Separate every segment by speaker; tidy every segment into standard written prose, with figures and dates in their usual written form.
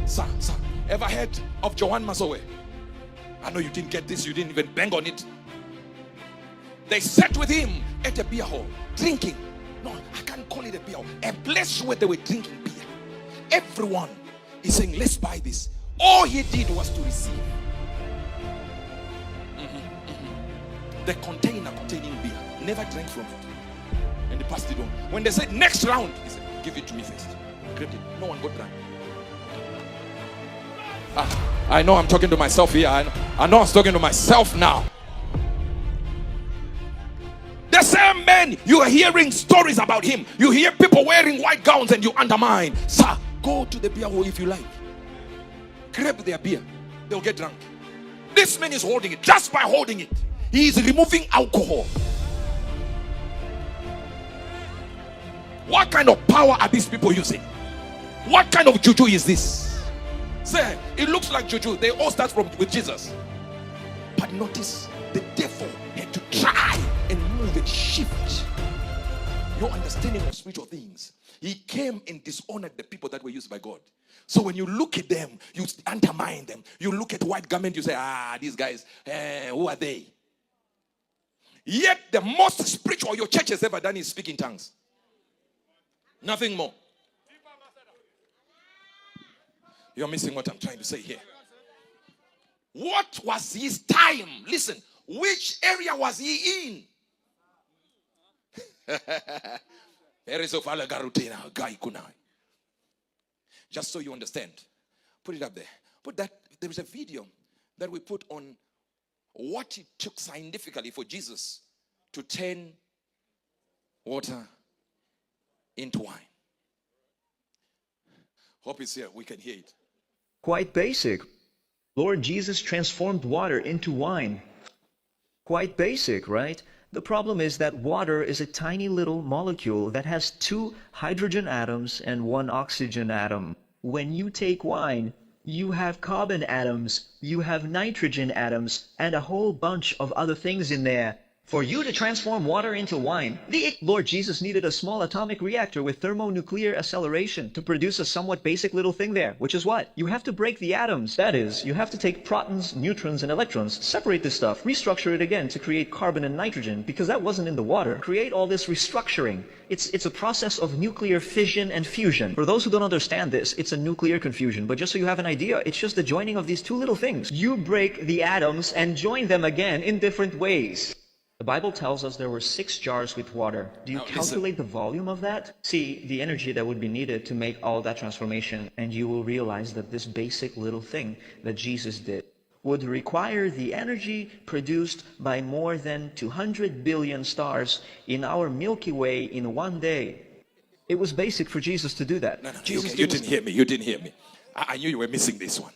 Speaker 1: Sir, ever heard of JOHANNE MASOWE? I know you didn't get this, you didn't even bang on it. They sat with him at a beer hall, drinking. No, I can't call it a beer hall. A place where they were drinking beer. Everyone is saying, let's buy this. All he did was to receive. The container containing beer. Never drank from it. And they passed it on. When they said, next round, he said, give it to me first. Grabbed it. No one got drunk. I know I'm talking to myself here. I know I was talking to myself now. The same man, you are hearing stories about him. You hear people wearing white gowns and you undermine. Sir, go to the beer hall if you like. Grab their beer. They'll get drunk. This man is holding it. Just by holding it, he is removing alcohol. What kind of power are these people using? What kind of juju is this? Say, it looks like juju. They all start with Jesus. But notice, the devil had to try and move and shift your understanding of spiritual things. He came and dishonored the people that were used by God. So when you look at them, you undermine them. You look at white garment, you say, these guys, who are they? Yet the most spiritual your church has ever done is speak in tongues. Nothing more. You're missing what I'm trying to say here. What was his time? Listen, which area was he in? Just so you understand. Put it up there. Put that. There is a video that we put on what it took scientifically for Jesus to turn water into wine. Hope it's here. We can hear it.
Speaker 2: Quite basic. Lord Jesus transformed water into wine. Quite basic, right? The problem is that water is a tiny little molecule that has 2 hydrogen atoms and 1 oxygen atom. When you take wine, you have carbon atoms, you have nitrogen atoms, and a whole bunch of other things in there. For you to transform water into wine, the Lord Jesus needed a small atomic reactor with thermonuclear acceleration to produce a somewhat basic little thing there, which is what? You have to break the atoms. That is, you have to take protons, neutrons, and electrons, separate this stuff, restructure it again to create carbon and nitrogen, because that wasn't in the water. Create all this restructuring. It's a process of nuclear fission and fusion. For those who don't understand this, it's a nuclear confusion, but just so you have an idea, it's just the joining of these 2 little things. You break the atoms and join them again in different ways. The Bible tells us there were 6 jars with water. Do you calculate the volume of that? See the energy that would be needed to make all that transformation, and you will realize that this basic little thing that Jesus did would require the energy produced by more than 200 billion stars in our Milky Way in one day. It was basic for Jesus to do that.
Speaker 1: No, Jesus you didn't hear me. You didn't hear me. I knew you were missing this one.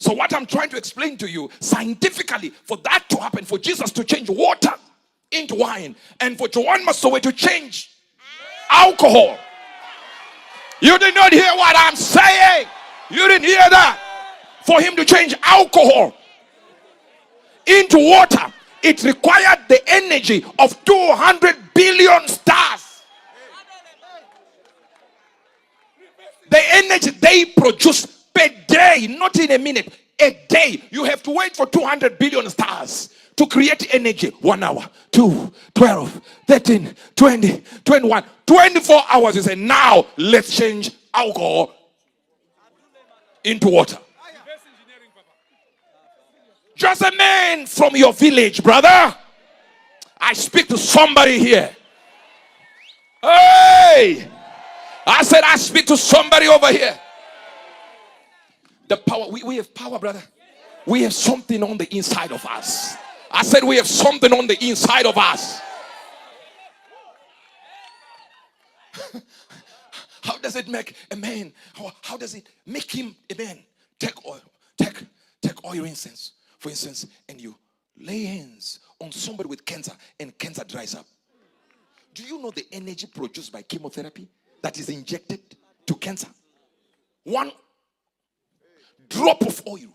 Speaker 1: So what I'm trying to explain to you, scientifically, for that to happen, for Jesus to change water into wine, and for JOHANNE MASOWE to change alcohol. You did not hear what I'm saying. You didn't hear that. For him to change alcohol into water, it required the energy of 200 billion stars. The energy they produce per day, not in a minute, a day. You have to wait for 200 billion stars to create energy. 1 hour, 2, 12, 13, 20, 21, 24 hours. You say, now let's change alcohol into water. Just a man from your village, brother. I speak to somebody here. Hey! I said I speak to somebody over here. The power, we have power, brother. We have something on the inside of us. I said we have something on the inside of us. How does it make a man? How does it make him a man? Take oil, take oil incense, for instance, and you lay hands on somebody with cancer, and cancer dries up. Do you know the energy produced by chemotherapy that is injected to cancer? 1 drop of oil